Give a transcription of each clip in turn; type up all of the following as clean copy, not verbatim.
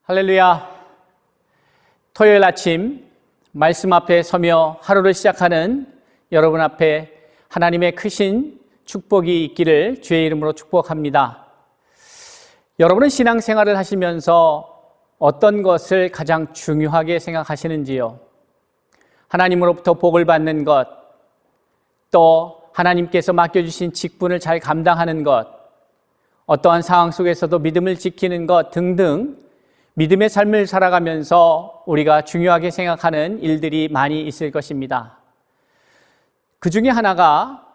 할렐루야. 토요일 아침 말씀 앞에 서며 하루를 시작하는 여러분 앞에 하나님의 크신 축복이 있기를 주의 이름으로 축복합니다. 여러분은 신앙생활을 하시면서 어떤 것을 가장 중요하게 생각하시는지요? 하나님으로부터 복을 받는 것, 또 하나님께서 맡겨주신 직분을 잘 감당하는 것, 어떠한 상황 속에서도 믿음을 지키는 것 등등 믿음의 삶을 살아가면서 우리가 중요하게 생각하는 일들이 많이 있을 것입니다. 그 중에 하나가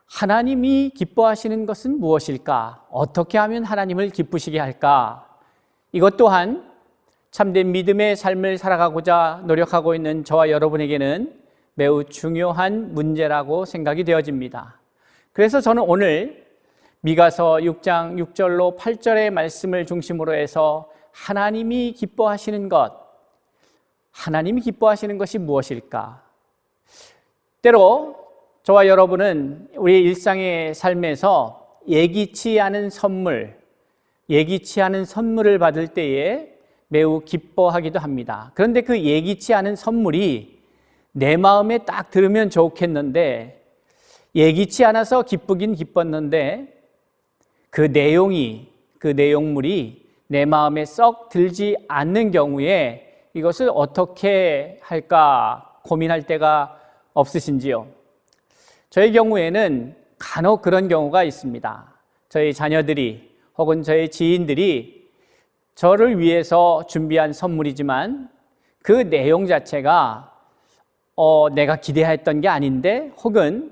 하나님이 기뻐하시는 것은 무엇일까? 어떻게 하면 하나님을 기쁘시게 할까? 이것 또한 참된 믿음의 삶을 살아가고자 노력하고 있는 저와 여러분에게는 매우 중요한 문제라고 생각이 되어집니다. 그래서 저는 오늘 미가서 6장 6절로 8절의 말씀을 중심으로 해서 하나님이 기뻐하시는 것, 하나님이 기뻐하시는 것이 무엇일까? 때로 저와 여러분은 우리 일상의 삶에서 예기치 않은 선물을 받을 때에 매우 기뻐하기도 합니다. 그런데 그 예기치 않은 선물이 내 마음에 딱 들으면 좋겠는데, 예기치 않아서 기쁘긴 기뻤는데 그 내용물이 내 마음에 썩 들지 않는 경우에 이것을 어떻게 할까 고민할 때가 없으신지요? 저의 경우에는 간혹 그런 경우가 있습니다. 저희 자녀들이 혹은 저희 지인들이 저를 위해서 준비한 선물이지만 그 내용 자체가 내가 기대했던 게 아닌데, 혹은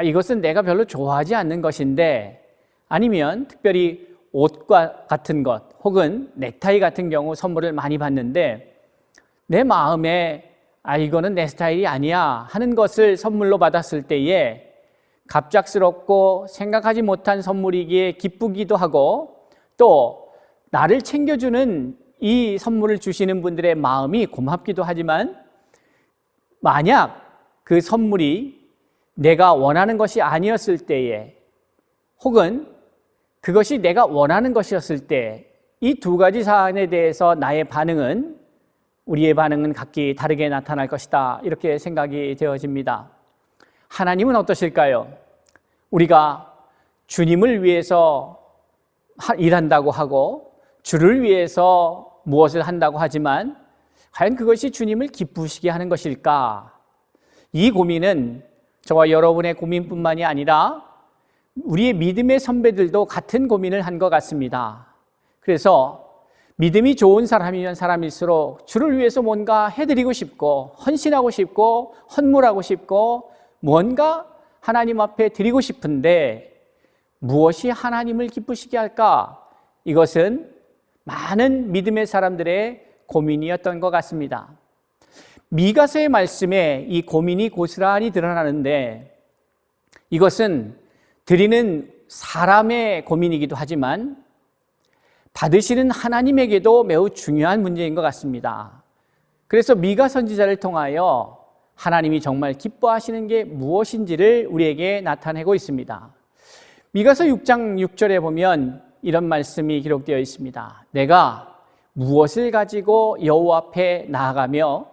이것은 내가 별로 좋아하지 않는 것인데, 아니면 특별히 옷과 같은 것 혹은 넥타이 같은 경우 선물을 많이 받는데 내 마음에 이거는 내 스타일이 아니야 하는 것을 선물로 받았을 때에 갑작스럽고 생각하지 못한 선물이기에 기쁘기도 하고, 또 나를 챙겨주는 이 선물을 주시는 분들의 마음이 고맙기도 하지만, 만약 그 선물이 내가 원하는 것이 아니었을 때에, 혹은 그것이 내가 원하는 것이었을 때, 이 두 가지 사안에 대해서 우리의 반응은 각기 다르게 나타날 것이다, 이렇게 생각이 되어집니다. 하나님은 어떠실까요? 우리가 주님을 위해서 일한다고 하고 주를 위해서 무엇을 한다고 하지만 과연 그것이 주님을 기쁘시게 하는 것일까? 이 고민은 저와 여러분의 고민뿐만이 아니라 우리의 믿음의 선배들도 같은 고민을 한 것 같습니다. 그래서 믿음이 좋은 사람이면 사람일수록 주를 위해서 뭔가 해드리고 싶고, 헌신하고 싶고, 헌물하고 싶고, 뭔가 하나님 앞에 드리고 싶은데 무엇이 하나님을 기쁘시게 할까? 이것은 많은 믿음의 사람들의 고민이었던 것 같습니다. 미가서의 말씀에 이 고민이 고스란히 드러나는데, 이것은 드리는 사람의 고민이기도 하지만 받으시는 하나님에게도 매우 중요한 문제인 것 같습니다. 그래서 미가 선지자를 통하여 하나님이 정말 기뻐하시는 게 무엇인지를 우리에게 나타내고 있습니다. 미가서 6장 6절에 보면 이런 말씀이 기록되어 있습니다. 내가 무엇을 가지고 여호와 앞에 나아가며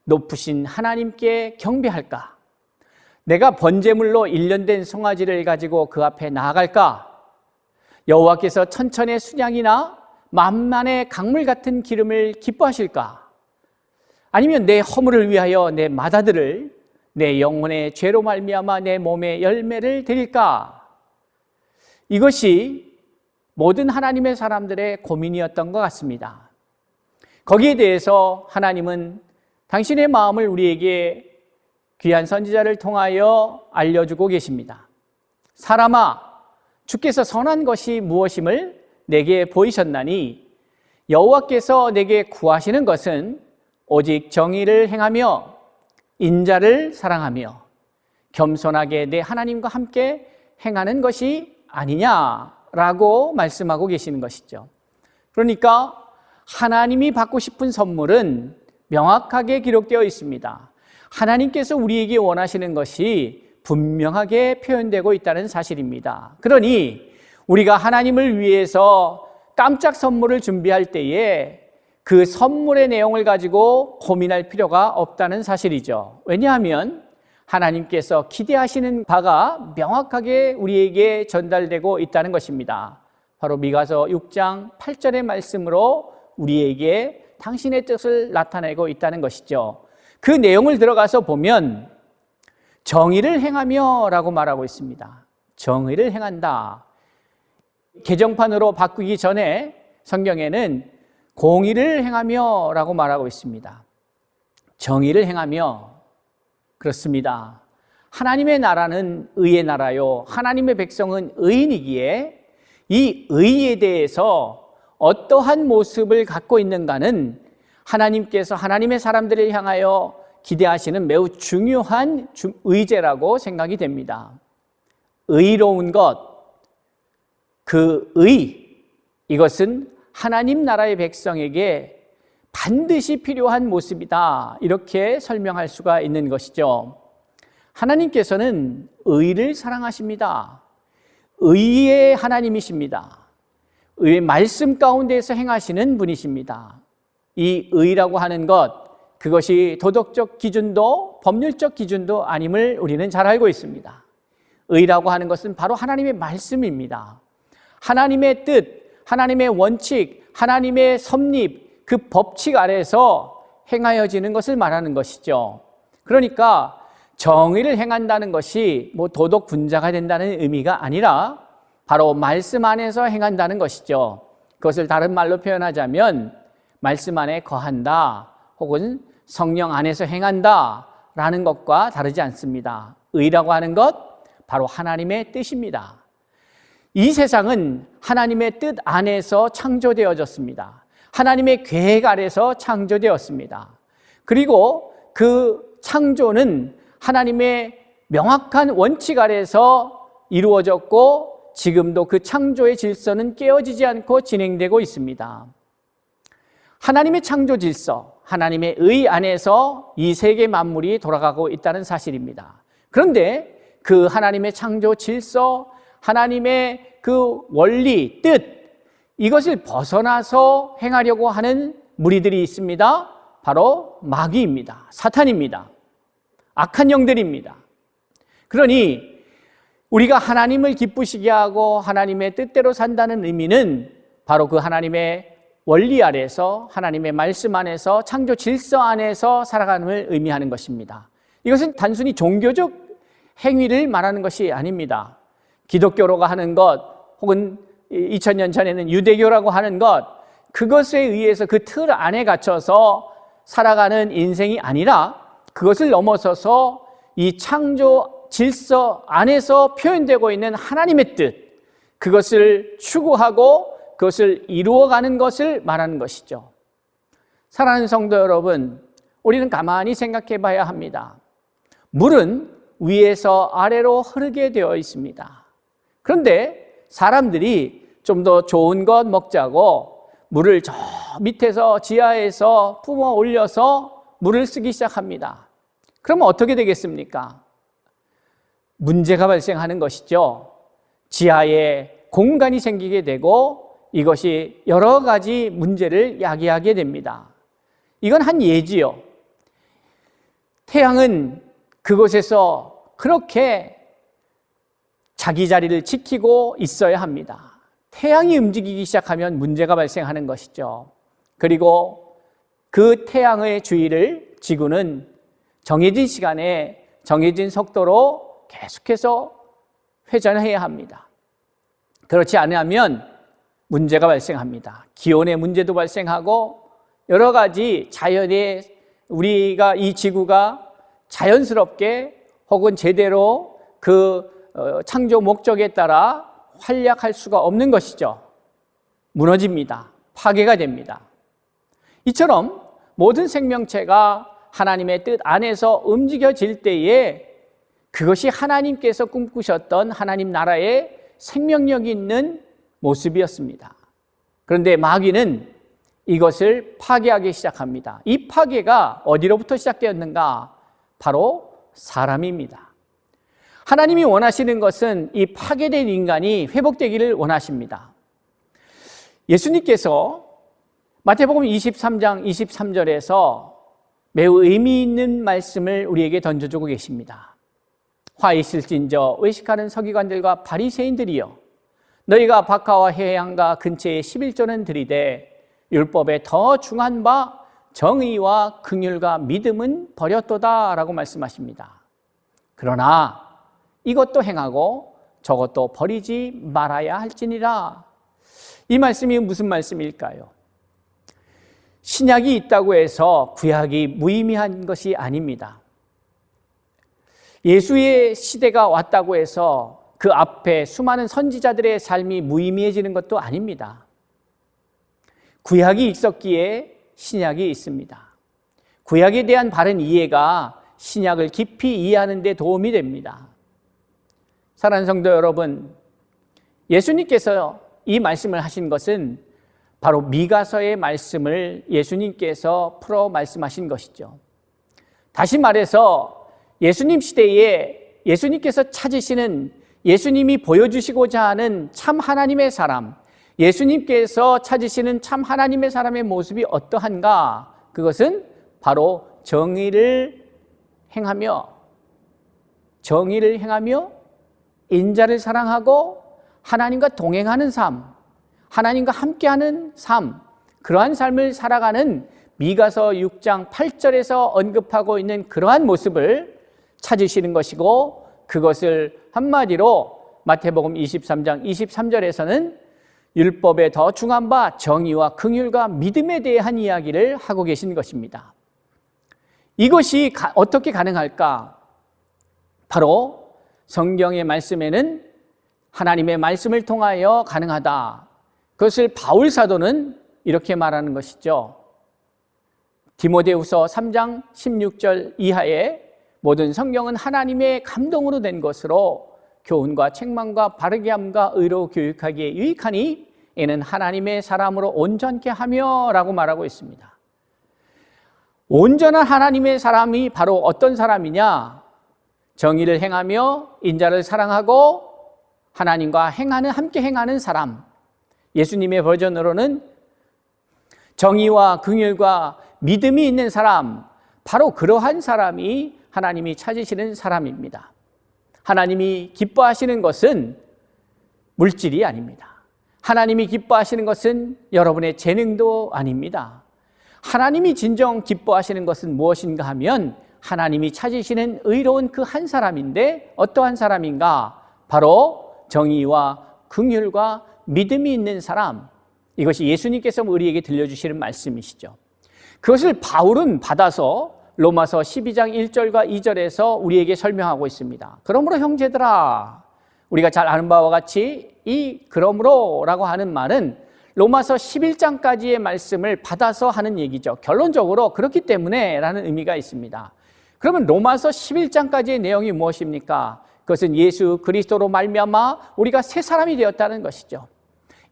높으신 하나님께 경배할까? 내가 번제물로 일련된 송아지를 가지고 그 앞에 나아갈까? 여호와께서 천천의 순양이나 만만의 강물 같은 기름을 기뻐하실까? 아니면 내 허물을 위하여 내 맏아들을 내 영혼의 죄로 말미암아 내 몸의 열매를 드릴까? 이것이 모든 하나님의 사람들의 고민이었던 것 같습니다. 거기에 대해서 하나님은 당신의 마음을 우리에게 귀한 선지자를 통하여 알려주고 계십니다. 사람아, 주께서 선한 것이 무엇임을 내게 보이셨나니 여호와께서 내게 구하시는 것은 오직 정의를 행하며 인자를 사랑하며 겸손하게 내 하나님과 함께 행하는 것이 아니냐라고 말씀하고 계시는 것이죠. 그러니까 하나님이 받고 싶은 선물은 명확하게 기록되어 있습니다. 하나님께서 우리에게 원하시는 것이 분명하게 표현되고 있다는 사실입니다. 그러니 우리가 하나님을 위해서 깜짝 선물을 준비할 때에 그 선물의 내용을 가지고 고민할 필요가 없다는 사실이죠. 왜냐하면 하나님께서 기대하시는 바가 명확하게 우리에게 전달되고 있다는 것입니다. 바로 미가서 6장 8절의 말씀으로 우리에게 당신의 뜻을 나타내고 있다는 것이죠. 그 내용을 들어가서 보면 정의를 행하며 라고 말하고 있습니다. 정의를 행한다. 개정판으로 바꾸기 전에 성경에는 공의를 행하며 라고 말하고 있습니다. 정의를 행하며. 그렇습니다. 하나님의 나라는 의의 나라요, 하나님의 백성은 의인이기에 이 의에 대해서 어떠한 모습을 갖고 있는가는 하나님께서 하나님의 사람들을 향하여 기대하시는 매우 중요한 의제라고 생각이 됩니다. 의로운 것, 그 의, 이것은 하나님 나라의 백성에게 반드시 필요한 모습이다, 이렇게 설명할 수가 있는 것이죠. 하나님께서는 의를 사랑하십니다. 의의 하나님이십니다. 의의 말씀 가운데에서 행하시는 분이십니다. 이 의라고 하는 것, 그것이 도덕적 기준도 법률적 기준도 아님을 우리는 잘 알고 있습니다. 의라고 하는 것은 바로 하나님의 말씀입니다. 하나님의 뜻, 하나님의 원칙, 하나님의 섭립, 그 법칙 아래서 행하여지는 것을 말하는 것이죠. 그러니까 정의를 행한다는 것이 도덕 분자가 된다는 의미가 아니라 바로 말씀 안에서 행한다는 것이죠. 그것을 다른 말로 표현하자면 말씀 안에 거한다, 혹은 성령 안에서 행한다 라는 것과 다르지 않습니다. 의라고 하는 것, 바로 하나님의 뜻입니다. 이 세상은 하나님의 뜻 안에서 창조되어졌습니다. 하나님의 계획 아래서 창조되었습니다. 그리고 그 창조는 하나님의 명확한 원칙 아래서 이루어졌고 지금도 그 창조의 질서는 깨어지지 않고 진행되고 있습니다. 하나님의 창조 질서, 하나님의 의 안에서 이 세계 만물이 돌아가고 있다는 사실입니다. 그런데 그 하나님의 창조 질서, 하나님의 그 원리, 뜻, 이것을 벗어나서 행하려고 하는 무리들이 있습니다. 바로 마귀입니다. 사탄입니다. 악한 영들입니다. 그러니 우리가 하나님을 기쁘시게 하고 하나님의 뜻대로 산다는 의미는 바로 그 하나님의 원리 아래서, 하나님의 말씀 안에서, 창조 질서 안에서 살아가는 의미하는 것입니다. 이것은 단순히 종교적 행위를 말하는 것이 아닙니다. 기독교로가 하는 것, 혹은 2000년 전에는 유대교라고 하는 것, 그것에 의해서 그 틀 안에 갇혀서 살아가는 인생이 아니라 그것을 넘어서서 이 창조 질서 안에서 표현되고 있는 하나님의 뜻, 그것을 추구하고 그것을 이루어가는 것을 말하는 것이죠. 사랑하는 성도 여러분, 우리는 가만히 생각해 봐야 합니다. 물은 위에서 아래로 흐르게 되어 있습니다. 그런데 사람들이 좀 더 좋은 것 먹자고 물을 저 밑에서 지하에서 뿜어 올려서 물을 쓰기 시작합니다. 그러면 어떻게 되겠습니까? 문제가 발생하는 것이죠. 지하에 공간이 생기게 되고 이것이 여러 가지 문제를 야기하게 됩니다. 이건 한 예지요. 태양은 그곳에서 그렇게 자기 자리를 지키고 있어야 합니다. 태양이 움직이기 시작하면 문제가 발생하는 것이죠. 그리고 그 태양의 주위를 지구는 정해진 시간에 정해진 속도로 계속해서 회전해야 합니다. 그렇지 않으면 문제가 발생합니다. 기온의 문제도 발생하고 여러 가지 자연의, 우리가 이 지구가 자연스럽게 혹은 제대로 그 창조 목적에 따라 활약할 수가 없는 것이죠. 무너집니다. 파괴가 됩니다. 이처럼 모든 생명체가 하나님의 뜻 안에서 움직여질 때에 그것이 하나님께서 꿈꾸셨던 하나님 나라의 생명력이 있는 모습이었습니다. 그런데 마귀는 이것을 파괴하기 시작합니다. 이 파괴가 어디로부터 시작되었는가? 바로 사람입니다. 하나님이 원하시는 것은 이 파괴된 인간이 회복되기를 원하십니다. 예수님께서 마태복음 23장 23절에서 매우 의미 있는 말씀을 우리에게 던져주고 계십니다. 화 있을진저 외식하는 서기관들과 바리새인들이여, 너희가 박하와 해양가 근처에 11조는 들이되 율법에 더 중한 바 정의와 긍휼과 믿음은 버렸도다 라고 말씀하십니다. 그러나 이것도 행하고 저것도 버리지 말아야 할지니라. 이 말씀이 무슨 말씀일까요? 신약이 있다고 해서 구약이 무의미한 것이 아닙니다. 예수의 시대가 왔다고 해서 그 앞에 수많은 선지자들의 삶이 무의미해지는 것도 아닙니다. 구약이 있었기에 신약이 있습니다. 구약에 대한 바른 이해가 신약을 깊이 이해하는 데 도움이 됩니다. 사랑하는 성도 여러분, 예수님께서 이 말씀을 하신 것은 바로 미가서의 말씀을 예수님께서 풀어 말씀하신 것이죠. 다시 말해서 예수님 시대에 예수님께서 찾으시는, 예수님이 보여주시고자 하는 참 하나님의 사람, 예수님께서 찾으시는 참 하나님의 사람의 모습이 어떠한가? 그것은 바로 정의를 행하며 인자를 사랑하고 하나님과 동행하는 삶, 하나님과 함께하는 삶, 그러한 삶을 살아가는 미가서 6장 8절에서 언급하고 있는 그러한 모습을 찾으시는 것이고, 그것을 한마디로 마태복음 23장 23절에서는 율법에 더 중한 바 정의와 긍휼과 믿음에 대한 이야기를 하고 계신 것입니다. 이것이 어떻게 가능할까? 바로 성경의 말씀에는 하나님의 말씀을 통하여 가능하다. 그것을 바울 사도는 이렇게 말하는 것이죠. 디모데후서 3장 16절 이하에 모든 성경은 하나님의 감동으로 된 것으로 교훈과 책망과 바르게 함과 의로 교육하기에 유익하니 이는 하나님의 사람으로 온전케 하며 라고 말하고 있습니다. 온전한 하나님의 사람이 바로 어떤 사람이냐? 정의를 행하며 인자를 사랑하고 하나님과 함께 행하는 사람. 예수님의 버전으로는 정의와 긍휼과 믿음이 있는 사람, 바로 그러한 사람이 하나님이 찾으시는 사람입니다. 하나님이 기뻐하시는 것은 물질이 아닙니다. 하나님이 기뻐하시는 것은 여러분의 재능도 아닙니다. 하나님이 진정 기뻐하시는 것은 무엇인가 하면 하나님이 찾으시는 의로운 그 한 사람인데, 어떠한 사람인가? 바로 정의와 긍휼과 믿음이 있는 사람. 이것이 예수님께서 우리에게 들려주시는 말씀이시죠. 그것을 바울은 받아서 로마서 12장 1절과 2절에서 우리에게 설명하고 있습니다. 그러므로 형제들아, 우리가 잘 아는 바와 같이 이 그러므로라고 하는 말은 로마서 11장까지의 말씀을 받아서 하는 얘기죠. 결론적으로 그렇기 때문에 라는 의미가 있습니다. 그러면 로마서 11장까지의 내용이 무엇입니까? 그것은 예수 그리스도로 말미암아 우리가 새 사람이 되었다는 것이죠.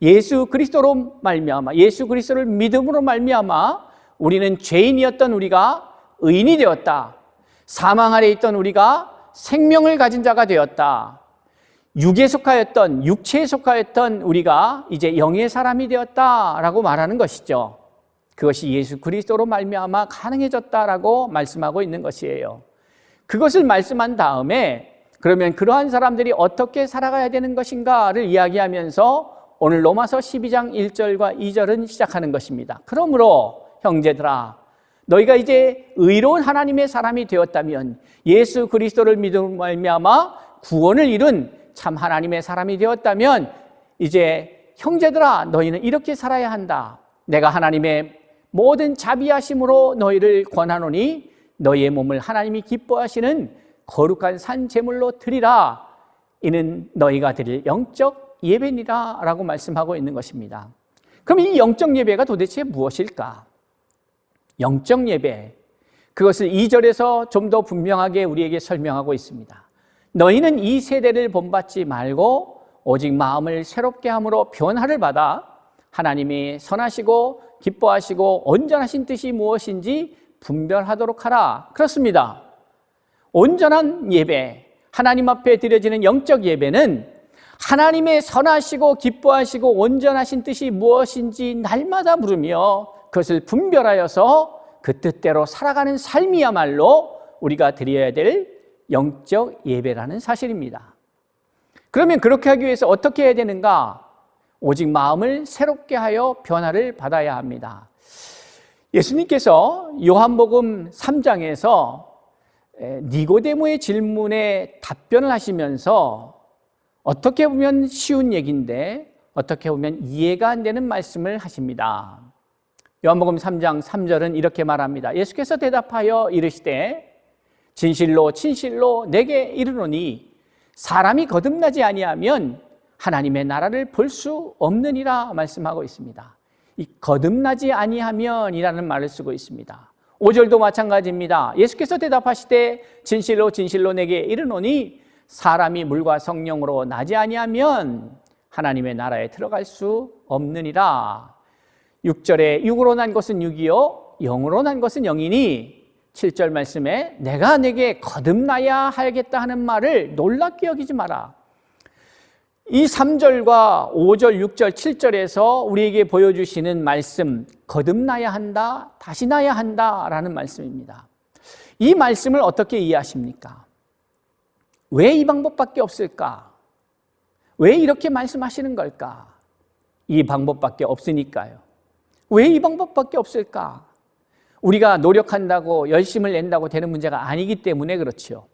예수 그리스도로 말미암아, 예수 그리스도를 믿음으로 말미암아 우리는 죄인이었던 우리가 의인이 되었다. 사망 아래 있던 우리가 생명을 가진 자가 되었다. 육체에 속하였던 우리가 이제 영의 사람이 되었다라고 말하는 것이죠. 그것이 예수 그리스도로 말미암아 가능해졌다라고 말씀하고 있는 것이에요. 그것을 말씀한 다음에 그러면 그러한 사람들이 어떻게 살아가야 되는 것인가를 이야기하면서 오늘 로마서 12장 1절과 2절은 시작하는 것입니다. 그러므로 형제들아, 너희가 이제 의로운 하나님의 사람이 되었다면, 예수 그리스도를 믿음으로 말미암아 구원을 이룬 참 하나님의 사람이 되었다면, 이제 형제들아, 너희는 이렇게 살아야 한다. 내가 하나님의 모든 자비하심으로 너희를 권하노니 너희의 몸을 하나님이 기뻐하시는 거룩한 산 제물로 드리라. 이는 너희가 드릴 영적 예배니라 라고 말씀하고 있는 것입니다. 그럼 이 영적 예배가 도대체 무엇일까? 영적 예배, 그것을 2절에서 좀 더 분명하게 우리에게 설명하고 있습니다. 너희는 이 세대를 본받지 말고 오직 마음을 새롭게 함으로 변화를 받아 하나님이 선하시고 기뻐하시고 온전하신 뜻이 무엇인지 분별하도록 하라. 그렇습니다. 온전한 예배, 하나님 앞에 드려지는 영적 예배는 하나님의 선하시고 기뻐하시고 온전하신 뜻이 무엇인지 날마다 물으며 그것을 분별하여서 그 뜻대로 살아가는 삶이야말로 우리가 드려야 될 영적 예배라는 사실입니다. 그러면 그렇게 하기 위해서 어떻게 해야 되는가? 오직 마음을 새롭게 하여 변화를 받아야 합니다. 예수님께서 요한복음 3장에서 니고데모의 질문에 답변을 하시면서 어떻게 보면 쉬운 얘기인데 어떻게 보면 이해가 안 되는 말씀을 하십니다. 요한복음 3장 3절은 이렇게 말합니다. 예수께서 대답하여 이르시되 진실로 진실로 내게 이르노니 사람이 거듭나지 아니하면 하나님의 나라를 볼 수 없느니라 말씀하고 있습니다. 이 거듭나지 아니하면이라는 말을 쓰고 있습니다. 5절도 마찬가지입니다. 예수께서 대답하시되 진실로 진실로 내게 이르노니 사람이 물과 성령으로 나지 아니하면 하나님의 나라에 들어갈 수 없느니라. 6절에 육으로 난 것은 육이요 영으로 난 것은 영이니 7절 말씀에 내가 내게 거듭나야 하겠다 하는 말을 놀랍게 여기지 마라. 이 3절과 5절, 6절, 7절에서 우리에게 보여주시는 말씀, 거듭나야 한다, 다시 나야 한다라는 말씀입니다. 이 말씀을 어떻게 이해하십니까? 왜 이 방법밖에 없을까? 왜 이렇게 말씀하시는 걸까? 이 방법밖에 없으니까요. 왜 이 방법밖에 없을까? 우리가 노력한다고 열심을 낸다고 되는 문제가 아니기 때문에 그렇지요.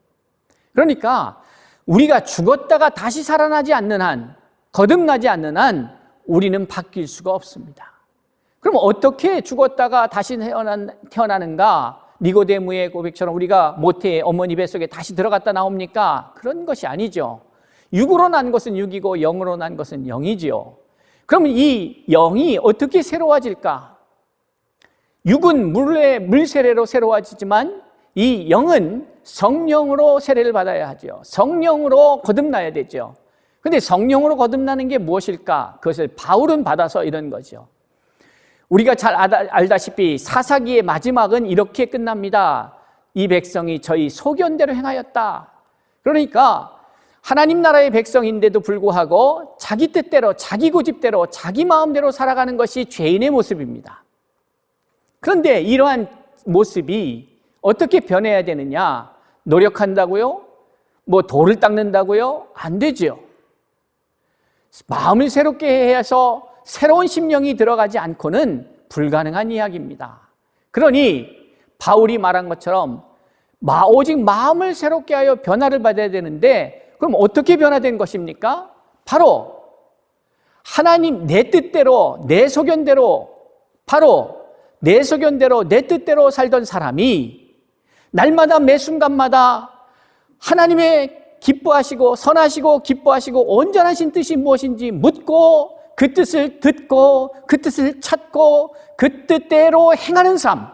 그러니까 우리가 죽었다가 다시 살아나지 않는 한, 거듭나지 않는 한 우리는 바뀔 수가 없습니다. 그럼 어떻게 죽었다가 다시 태어나는가? 니고데모의 고백처럼 우리가 모태의 어머니 뱃속에 다시 들어갔다 나옵니까? 그런 것이 아니죠. 육으로 난 것은 육이고 영으로 난 것은 영이지요. 그러면 이 영이 어떻게 새로워질까? 육은 물 세례로 새로워지지만 이 영은 성령으로 세례를 받아야 하죠. 성령으로 거듭나야 되죠. 그런데 성령으로 거듭나는 게 무엇일까? 그것을 바울은 받아서 이런 거죠. 우리가 잘 알다시피 사사기의 마지막은 이렇게 끝납니다. 이 백성이 저희 소견대로 행하였다. 그러니까 하나님 나라의 백성인데도 불구하고 자기 뜻대로, 자기 고집대로, 자기 마음대로 살아가는 것이 죄인의 모습입니다. 그런데 이러한 모습이 어떻게 변해야 되느냐? 노력한다고요? 뭐 돌을 닦는다고요? 안 되죠. 마음을 새롭게 해서 새로운 심령이 들어가지 않고는 불가능한 이야기입니다. 그러니 바울이 말한 것처럼 오직 마음을 새롭게 하여 변화를 받아야 되는데 그럼 어떻게 변화된 것입니까? 바로 하나님 내 뜻대로 내 소견대로 바로 내 소견대로 내 뜻대로 살던 사람이 날마다 매 순간마다 하나님의 기뻐하시고 선하시고 기뻐하시고 온전하신 뜻이 무엇인지 묻고 그 뜻을 듣고 그 뜻을 찾고 그 뜻대로 행하는 삶,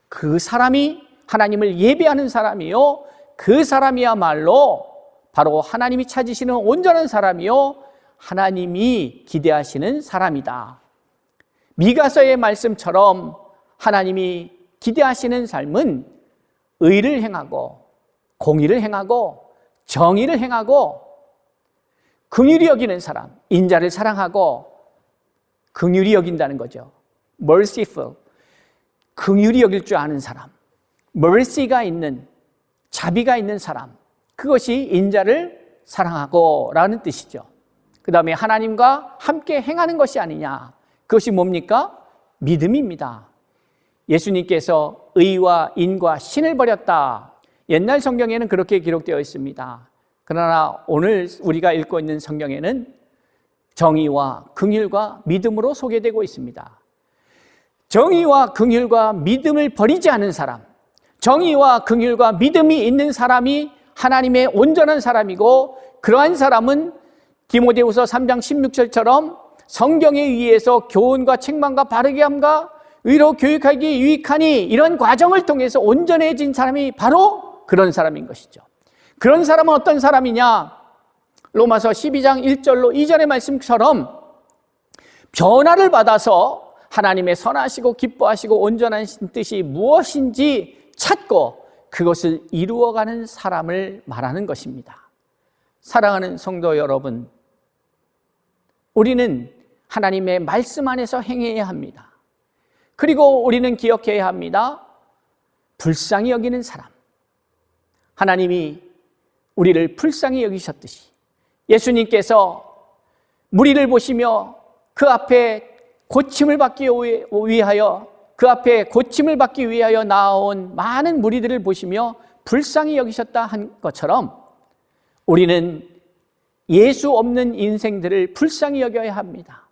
그 사람이 하나님을 예배하는 사람이요 그 사람이야말로 바로 하나님이 찾으시는 온전한 사람이요 하나님이 기대하시는 사람이다. 미가서의 말씀처럼 하나님이 기대하시는 삶은 의를 행하고 공의를 행하고 정의를 행하고 긍휼히 여기는 사람, 인자를 사랑하고 긍휼히 여긴다는 거죠. merciful, 긍휼히 여길 줄 아는 사람, mercy가 있는, 자비가 있는 사람, 그것이 인자를 사랑하고 라는 뜻이죠. 그 다음에 하나님과 함께 행하는 것이 아니냐, 그것이 뭡니까? 믿음입니다. 예수님께서 의와 인과 신을 버렸다. 옛날 성경에는 그렇게 기록되어 있습니다. 그러나 오늘 우리가 읽고 있는 성경에는 정의와 긍휼과 믿음으로 소개되고 있습니다. 정의와 긍휼과 믿음을 버리지 않은 사람, 정의와 긍휼과 믿음이 있는 사람이 하나님의 온전한 사람이고 그러한 사람은 디모데후서 3장 16절처럼 성경에 의해서 교훈과 책망과 바르게 함과 의로 교육하기 유익하니 이런 과정을 통해서 온전해진 사람이 바로 그런 사람인 것이죠. 그런 사람은 어떤 사람이냐? 로마서 12장 1절로 2절의 말씀처럼 변화를 받아서 하나님의 선하시고 기뻐하시고 온전한 뜻이 무엇인지 찾고 그것을 이루어가는 사람을 말하는 것입니다. 사랑하는 성도 여러분, 우리는 하나님의 말씀 안에서 행해야 합니다. 그리고 우리는 기억해야 합니다. 불쌍히 여기는 사람. 하나님이 우리를 불쌍히 여기셨듯이 예수님께서 무리를 보시며 그 앞에 고침을 받기 위하여 나아온 많은 무리들을 보시며 불쌍히 여기셨다 한 것처럼 우리는 예수 없는 인생들을 불쌍히 여겨야 합니다.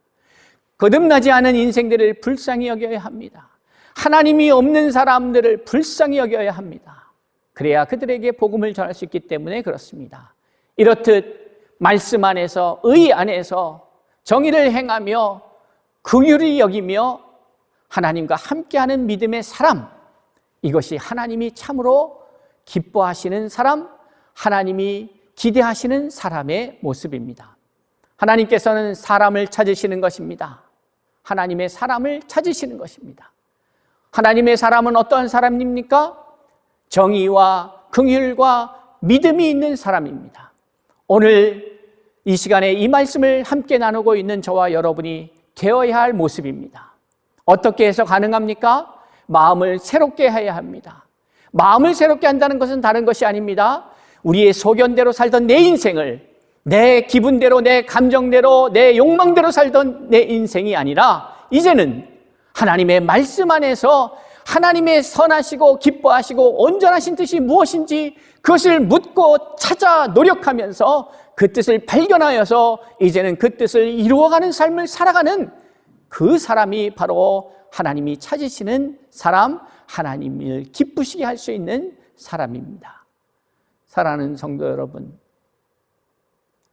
거듭나지 않은 인생들을 불쌍히 여겨야 합니다. 하나님이 없는 사람들을 불쌍히 여겨야 합니다. 그래야 그들에게 복음을 전할 수 있기 때문에 그렇습니다. 이렇듯 말씀 안에서, 의 안에서 정의를 행하며 긍휼히 여기며 하나님과 함께하는 믿음의 사람, 이것이 하나님이 참으로 기뻐하시는 사람, 하나님이 기대하시는 사람의 모습입니다. 하나님께서는 사람을 찾으시는 것입니다. 하나님의 사람을 찾으시는 것입니다. 하나님의 사람은 어떠한 사람입니까? 정의와 긍휼과 믿음이 있는 사람입니다. 오늘 이 시간에 이 말씀을 함께 나누고 있는 저와 여러분이 되어야 할 모습입니다. 어떻게 해서 가능합니까? 마음을 새롭게 해야 합니다. 마음을 새롭게 한다는 것은 다른 것이 아닙니다. 우리의 소견대로 살던 내 인생을 내 기분대로, 내 감정대로, 내 욕망대로 살던 내 인생이 아니라 이제는 하나님의 말씀 안에서 하나님의 선하시고 기뻐하시고 온전하신 뜻이 무엇인지 그것을 묻고 찾아 노력하면서 그 뜻을 발견하여서 이제는 그 뜻을 이루어가는 삶을 살아가는 그 사람이 바로 하나님이 찾으시는 사람, 하나님을 기쁘시게 할 수 있는 사람입니다. 사랑하는 성도 여러분,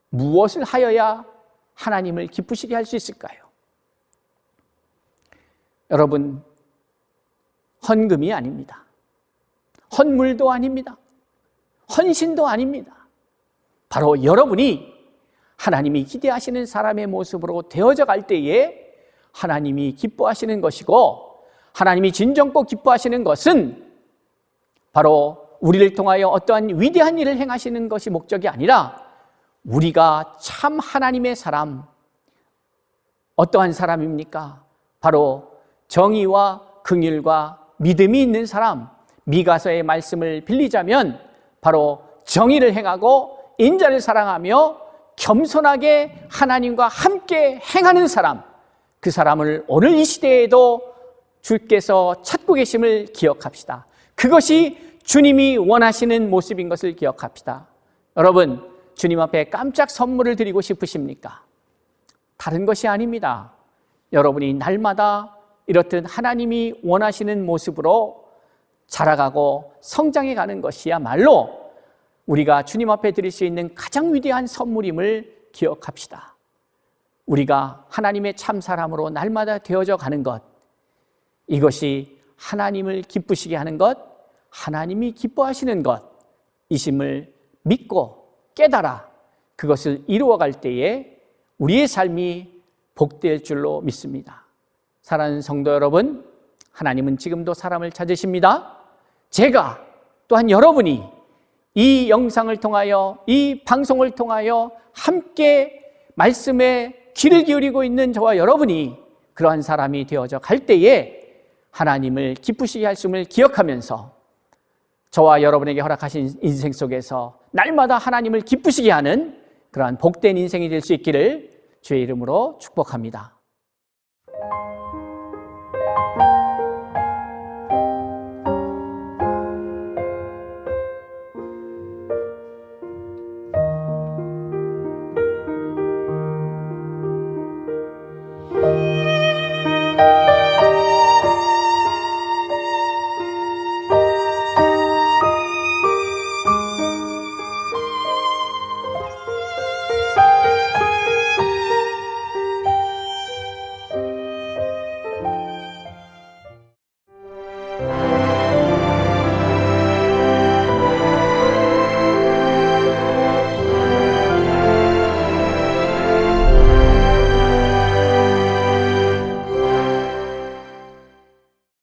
무엇을 하여야 하나님을 기쁘시게 할 수 있을까요? 여러분, 헌금이 아닙니다. 헌물도 아닙니다. 헌신도 아닙니다. 바로 여러분이 하나님이 기대하시는 사람의 모습으로 되어져 갈 때에 하나님이 기뻐하시는 것이고, 하나님이 진정코 기뻐하시는 것은 바로 우리를 통하여 어떠한 위대한 일을 행하시는 것이 목적이 아니라 우리가 참 하나님의 사람, 어떠한 사람입니까? 바로 정의와 긍휼과 믿음이 있는 사람, 미가서의 말씀을 빌리자면 바로 정의를 행하고 인자를 사랑하며 겸손하게 하나님과 함께 행하는 사람, 그 사람을 오늘 이 시대에도 주께서 찾고 계심을 기억합시다. 그것이 주님이 원하시는 모습인 것을 기억합시다. 여러분, 주님 앞에 깜짝 선물을 드리고 싶으십니까? 다른 것이 아닙니다. 여러분이 날마다 이렇듯 하나님이 원하시는 모습으로 자라가고 성장해 가는 것이야말로 우리가 주님 앞에 드릴 수 있는 가장 위대한 선물임을 기억합시다. 우리가 하나님의 참 사람으로 날마다 되어져 가는 것, 이것이 하나님을 기쁘시게 하는 것, 하나님이 기뻐하시는 것, 이심을 믿고 깨달아 그것을 이루어갈 때에 우리의 삶이 복될 줄로 믿습니다. 사랑하는 성도 여러분, 하나님은 지금도 사람을 찾으십니다. 제가 또한 여러분이 이 영상을 통하여, 이 방송을 통하여 함께 말씀에 귀를 기울이고 있는 저와 여러분이 그러한 사람이 되어져 갈 때에 하나님을 기쁘시게 할 수 있음을 기억하면서 저와 여러분에게 허락하신 인생 속에서 날마다 하나님을 기쁘시게 하는 그러한 복된 인생이 될 수 있기를 주의 이름으로 축복합니다.